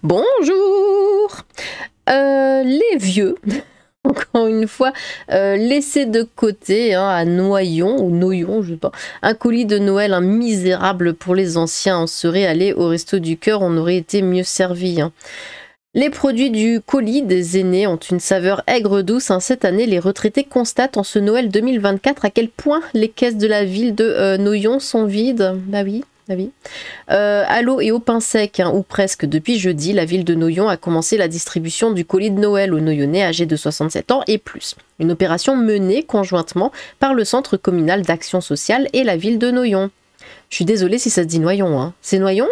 Bonjour. Les vieux, encore une fois, laissés de côté à Noyon, ou Noyon, je sais pas, un colis de Noël, un misérable pour les anciens. On serait allé au Resto du Cœur, on aurait été mieux servi. Les produits du colis des aînés ont une saveur aigre-douce. Cette année, les retraités constatent en ce Noël 2024 à quel point les caisses de la ville de Noyon sont vides. Bah oui. À l'eau et au pain sec, ou presque depuis jeudi, la ville de Noyon a commencé la distribution du colis de Noël aux Noyonnais âgés de 67 ans et plus. Une opération menée conjointement par le Centre communal d'action sociale et la ville de Noyon. Je suis désolée si ça se dit Noyon, C'est Noyon ?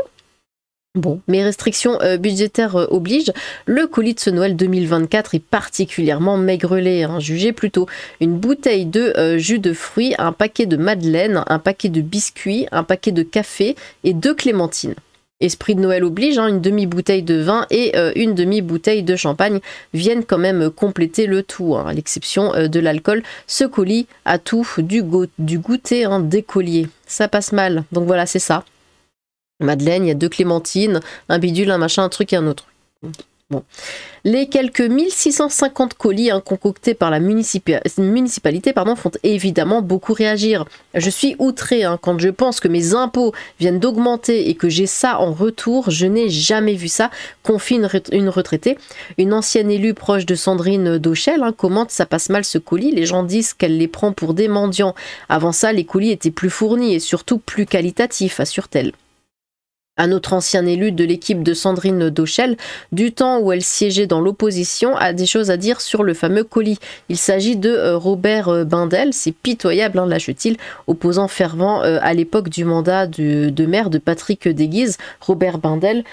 Bon, mes restrictions budgétaires obligent, le colis de ce Noël 2024 est particulièrement maigrelet, jugez plutôt. Une bouteille de jus de fruits, un paquet de madeleine, un paquet de biscuits, un paquet de café et 2 clémentines. Esprit de Noël oblige, une demi-bouteille de vin et une demi-bouteille de champagne viennent quand même compléter le tout. À l'exception de l'alcool, ce colis a tout du goûter d'écolier. Ça passe mal, donc voilà, c'est ça. Madeleine, il y a 2 clémentines, un bidule, un machin, un truc et un autre. Bon. Les quelques 1650 colis concoctés par la municipalité font évidemment beaucoup réagir. Je suis outrée quand je pense que mes impôts viennent d'augmenter et que j'ai ça en retour. Je n'ai jamais vu ça, confie une retraitée. Une ancienne élue proche de Sandrine Dauchel commente: ça passe mal ce colis, les gens disent qu'elle les prend pour des mendiants. Avant ça, les colis étaient plus fournis et surtout plus qualitatifs, assure-t-elle. Un autre ancien élu de l'équipe de Sandrine Dauchel, du temps où elle siégeait dans l'opposition, a des choses à dire sur le fameux colis. Il s'agit de Robert Bindel, c'est pitoyable, lâche-t-il, opposant fervent à l'époque du mandat de maire de Patrick Desguises. Robert Bindel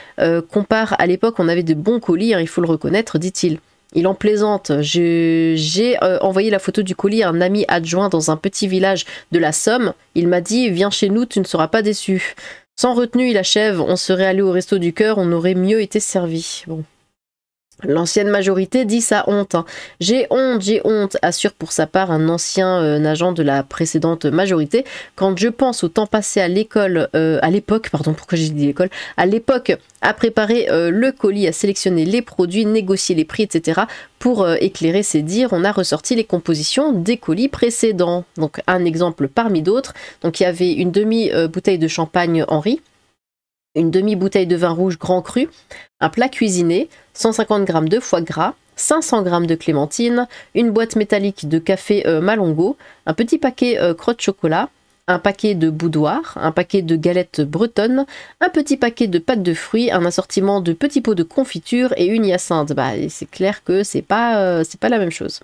compare: à l'époque on avait de bons colis, il faut le reconnaître, dit-il. Il en plaisante. J'ai envoyé la photo du colis à un ami adjoint dans un petit village de la Somme. Il m'a dit: viens chez nous, tu ne seras pas déçu. Sans retenue, il achève: on serait allé au Resto du Cœur, on aurait mieux été servi. Bon. L'ancienne majorité dit sa honte. J'ai honte, assure pour sa part un ancien agent de la précédente majorité. Quand je pense au temps passé à l'époque, à préparer le colis, à sélectionner les produits, négocier les prix, etc. Pour éclairer ses dires, on a ressorti les compositions des colis précédents. Donc un exemple parmi d'autres. Donc il y avait une demi-bouteille de champagne Henri, une demi-bouteille de vin rouge grand cru, un plat cuisiné, 150 g de foie gras, 500 g de clémentine, une boîte métallique de café Malongo, un petit paquet crotte chocolat, un paquet de boudoir, un paquet de galettes bretonnes, un petit paquet de pâtes de fruits, un assortiment de petits pots de confiture et une hyacinthe. C'est clair que c'est pas la même chose.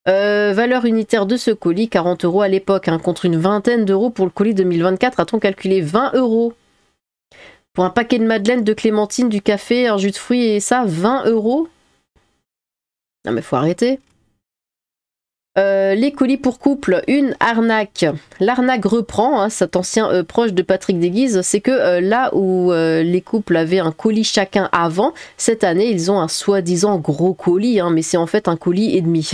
Valeur unitaire de ce colis, 40 € à l'époque, contre une vingtaine d'euros pour le colis 2024. A-t-on calculé 20 €? Pour un paquet de madeleine, de clémentine, du café, un jus de fruits et ça, 20 €? Non mais faut arrêter. Les colis pour couple, une arnaque. L'arnaque reprend, cet ancien proche de Patrick Desguises, c'est que là où les couples avaient un colis chacun avant, cette année ils ont un soi-disant gros colis, mais c'est en fait un colis et demi.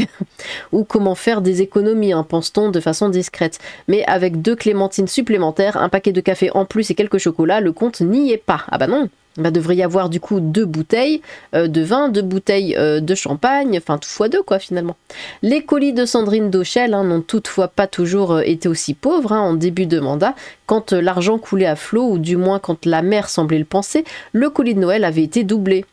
Ou comment faire des économies, pense-t-on de façon discrète. Mais avec 2 clémentines supplémentaires, un paquet de café en plus et quelques chocolats, le compte n'y est pas. Ah bah non. Devrait y avoir du coup 2 bouteilles de vin, 2 bouteilles de champagne, enfin tout x2 quoi finalement. Les colis de Sandrine Dauchel n'ont toutefois pas toujours été aussi pauvres en début de mandat. Quand l'argent coulait à flot, ou du moins quand la maire semblait le penser, le colis de Noël avait été doublé.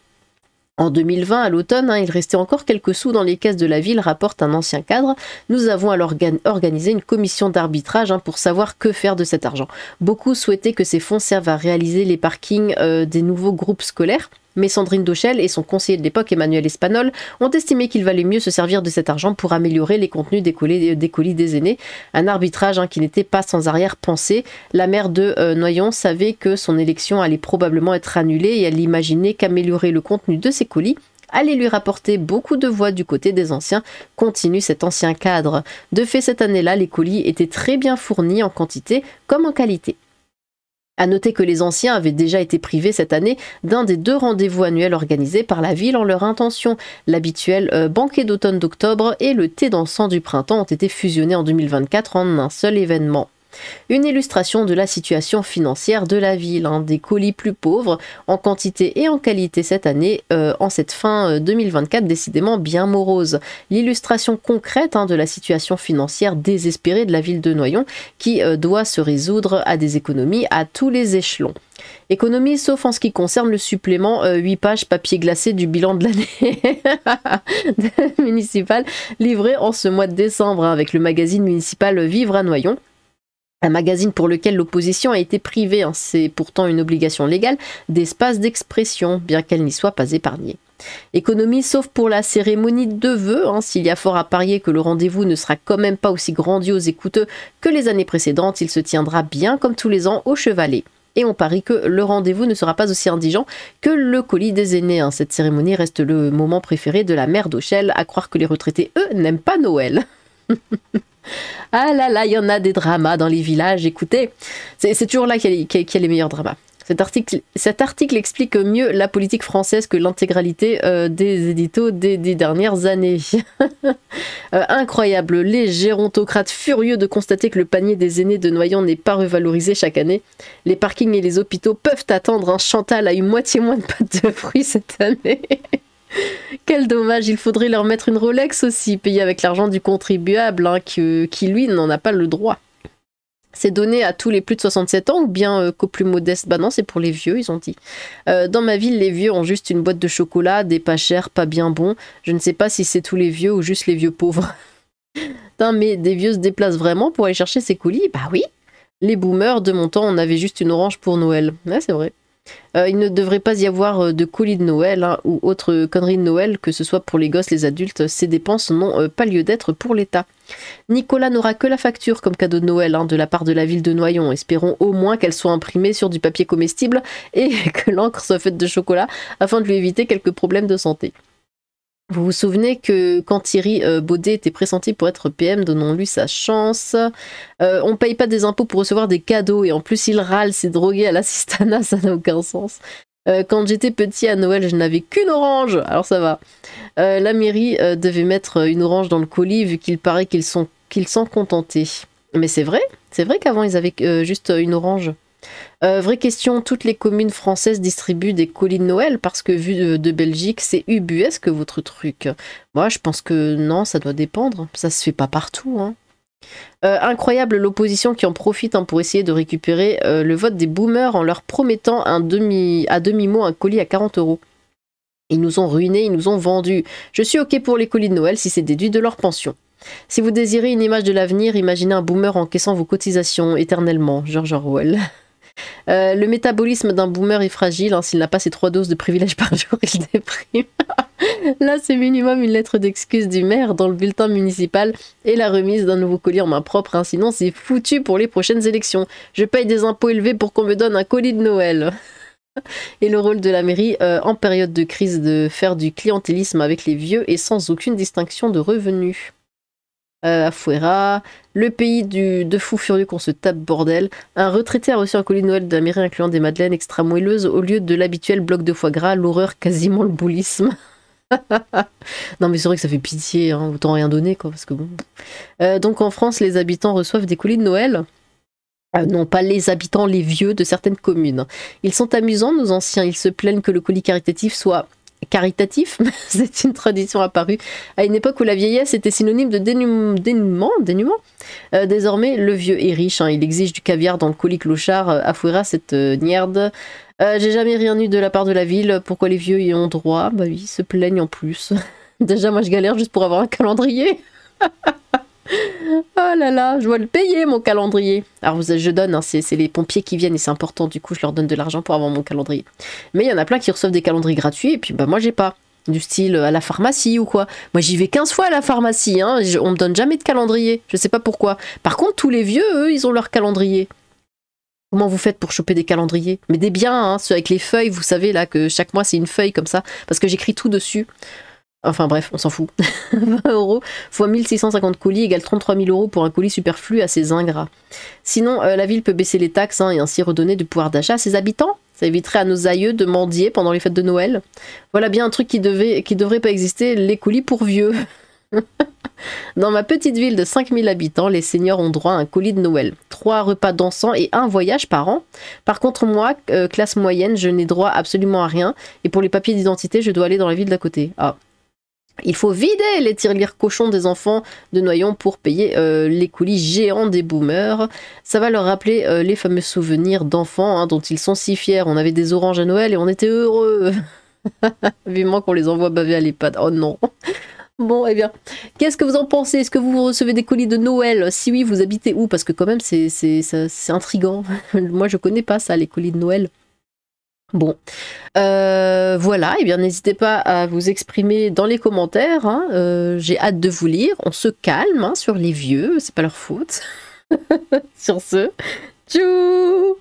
En 2020, à l'automne, il restait encore quelques sous dans les caisses de la ville, rapporte un ancien cadre. Nous avons alors organisé une commission d'arbitrage pour savoir que faire de cet argent. Beaucoup souhaitaient que ces fonds servent à réaliser les parkings des nouveaux groupes scolaires. Mais Sandrine Dauchel et son conseiller de l'époque, Emmanuel Espanol, ont estimé qu'il valait mieux se servir de cet argent pour améliorer les contenus des colis des aînés. Un arbitrage qui n'était pas sans arrière-pensée. La maire de Noyon savait que son élection allait probablement être annulée et elle imaginait qu'améliorer le contenu de ses colis allait lui rapporter beaucoup de voix du côté des anciens, continue cet ancien cadre. De fait, cette année-là, les colis étaient très bien fournis en quantité comme en qualité. À noter que les anciens avaient déjà été privés cette année d'un des 2 rendez-vous annuels organisés par la ville en leur intention. L'habituel banquet d'automne d'octobre et le thé dansant du printemps ont été fusionnés en 2024 en un seul événement. Une illustration de la situation financière de la ville, hein, des colis plus pauvres en quantité et en qualité cette année, en cette fin 2024 décidément bien morose. L'illustration concrète, hein, de la situation financière désespérée de la ville de Noyon qui doit se résoudre à des économies à tous les échelons. Économie sauf en ce qui concerne le supplément 8 pages papier glacé du bilan de l'année municipal livré en ce mois de décembre, hein, avec le magazine municipal Vivre à Noyon. Un magazine pour lequel l'opposition a été privée, hein, c'est pourtant une obligation légale, d'espace d'expression, bien qu'elle n'y soit pas épargnée. Économie sauf pour la cérémonie de vœux, hein, s'il y a fort à parier que le rendez-vous ne sera quand même pas aussi grandiose et coûteux que les années précédentes, il se tiendra bien comme tous les ans au Chevalet. Et on parie que le rendez-vous ne sera pas aussi indigent que le colis des aînés, hein. Cette cérémonie reste le moment préféré de la maire d'Auchel, à croire que les retraités, eux, n'aiment pas Noël. Ah là là, il y en a des dramas dans les villages, écoutez, c'est toujours là qu'il y a les meilleurs dramas. Cet article explique mieux la politique française que l'intégralité des éditos des dernières années. Incroyable, les gérontocrates furieux de constater que le panier des aînés de Noyon n'est pas revalorisé chaque année. Les parkings et les hôpitaux peuvent attendre, un Chantal a eu moitié moins de pâtes de fruits cette année. Quel dommage, il faudrait leur mettre une Rolex aussi, payée avec l'argent du contribuable, hein, qui lui n'en a pas le droit. C'est donné à tous les plus de 67 ans ou bien qu'aux plus modestes? Bah non, c'est pour les vieux, ils ont dit. Dans ma ville, les vieux ont juste une boîte de chocolat, des pas chers, pas bien bons. Je ne sais pas si c'est tous les vieux ou juste les vieux pauvres. Putain, mais des vieux se déplacent vraiment pour aller chercher ces colis? Bah oui. Les boomers, de mon temps, on avait juste une orange pour Noël. Ouais, c'est vrai. Il ne devrait pas y avoir de colis de Noël, hein, ou autre connerie de Noël, que ce soit pour les gosses, les adultes. Ces dépenses n'ont pas lieu d'être pour l'État. Nicolas n'aura que la facture comme cadeau de Noël, hein, de la part de la ville de Noyon. Espérons au moins qu'elle soit imprimée sur du papier comestible et que l'encre soit faite de chocolat afin de lui éviter quelques problèmes de santé. Vous vous souvenez que quand Thierry Baudet était pressenti pour être PM, donnons-lui sa chance. On paye pas des impôts pour recevoir des cadeaux et en plus il râle, c'est drogué à l'assistanat, ça n'a aucun sens. Quand j'étais petit à Noël, je n'avais qu'une orange, alors ça va. La mairie devait mettre une orange dans le colis vu qu'il paraît qu'ils s'en contentaient. Mais c'est vrai qu'avant ils avaient juste une orange. Vraie question, toutes les communes françaises distribuent des colis de Noël parce que vu de Belgique, c'est ubuesque votre truc. Moi, je pense que non, ça doit dépendre. Ça se fait pas partout, hein. Incroyable l'opposition qui en profite, hein, pour essayer de récupérer le vote des boomers en leur promettant à demi-mot un colis à 40 €. Ils nous ont ruinés, ils nous ont vendus. Je suis ok pour les colis de Noël si c'est déduit de leur pension. Si vous désirez une image de l'avenir, imaginez un boomer encaissant vos cotisations éternellement. George Orwell. Le métabolisme d'un boomer est fragile, hein, s'il n'a pas ses 3 doses de privilèges par jour, il déprime. Là, c'est minimum une lettre d'excuse du maire dans le bulletin municipal et la remise d'un nouveau colis en main propre, hein, sinon c'est foutu pour les prochaines élections. Je paye des impôts élevés pour qu'on me donne un colis de Noël. Et le rôle de la mairie en période de crise de faire du clientélisme avec les vieux et sans aucune distinction de revenus. Afuera, le pays de fous furieux qu'on se tape bordel. Un retraité a reçu un colis de Noël de la mairie incluant des madeleines extra moelleuses au lieu de l'habituel bloc de foie gras, l'horreur, quasiment le boulisme. Non mais c'est vrai que ça fait pitié, hein, autant rien donner quoi, parce que bon. Donc en France, les habitants reçoivent des colis de Noël. Non, pas les habitants, les vieux de certaines communes. Ils sont amusants, nos anciens. Ils se plaignent que le colis caritatif soit caritatif. C'est une tradition apparue à une époque où la vieillesse était synonyme de dénuement. Désormais, le vieux est riche, hein. Il exige du caviar dans le colis clochard. Afuera cette nierde. J'ai jamais rien eu de la part de la ville. Pourquoi les vieux y ont droit? Bah oui, ils se plaignent en plus. Déjà, moi, je galère juste pour avoir un calendrier. Oh là là, je dois le payer mon calendrier. Alors je donne, hein, c'est les pompiers qui viennent et c'est important, du coup je leur donne de l'argent pour avoir mon calendrier. Mais il y en a plein qui reçoivent des calendriers gratuits et puis bah moi j'ai pas. Du style à la pharmacie ou quoi. Moi j'y vais 15 fois à la pharmacie, hein, on me donne jamais de calendrier, je sais pas pourquoi. Par contre tous les vieux, eux, ils ont leur calendrier. Comment vous faites pour choper des calendriers? Mais des biens, hein, ceux avec les feuilles, vous savez là que chaque mois c'est une feuille comme ça, parce que j'écris tout dessus. Enfin bref, on s'en fout. 20 € fois 1650 colis égale 33 000 € pour un colis superflu à ces ingrats. Sinon, la ville peut baisser les taxes, hein, et ainsi redonner du pouvoir d'achat à ses habitants. Ça éviterait à nos aïeux de mendier pendant les fêtes de Noël. Voilà bien un truc qui devrait pas exister, les colis pour vieux. Dans ma petite ville de 5000 habitants, les seniors ont droit à un colis de Noël. 3 repas dansants et un voyage par an. Par contre, moi, classe moyenne, je n'ai droit absolument à rien. Et pour les papiers d'identité, je dois aller dans la ville d'à côté. Ah. Il faut vider les tirelires cochons des enfants de Noyon pour payer les colis géants des boomers. Ça va leur rappeler les fameux souvenirs d'enfants dont ils sont si fiers. On avait des oranges à Noël et on était heureux. Vivement qu'on les envoie baver à l'EHPAD. Oh non. Bon, eh bien, qu'est-ce que vous en pensez? Est-ce que vous recevez des colis de Noël? Si oui, vous habitez où? Parce que quand même, c'est intriguant. Moi, je connais pas ça, les colis de Noël. Bon, voilà, et bien n'hésitez pas à vous exprimer dans les commentaires, j'ai hâte de vous lire, on se calme sur les vieux, c'est pas leur faute. Sur ce, tchou!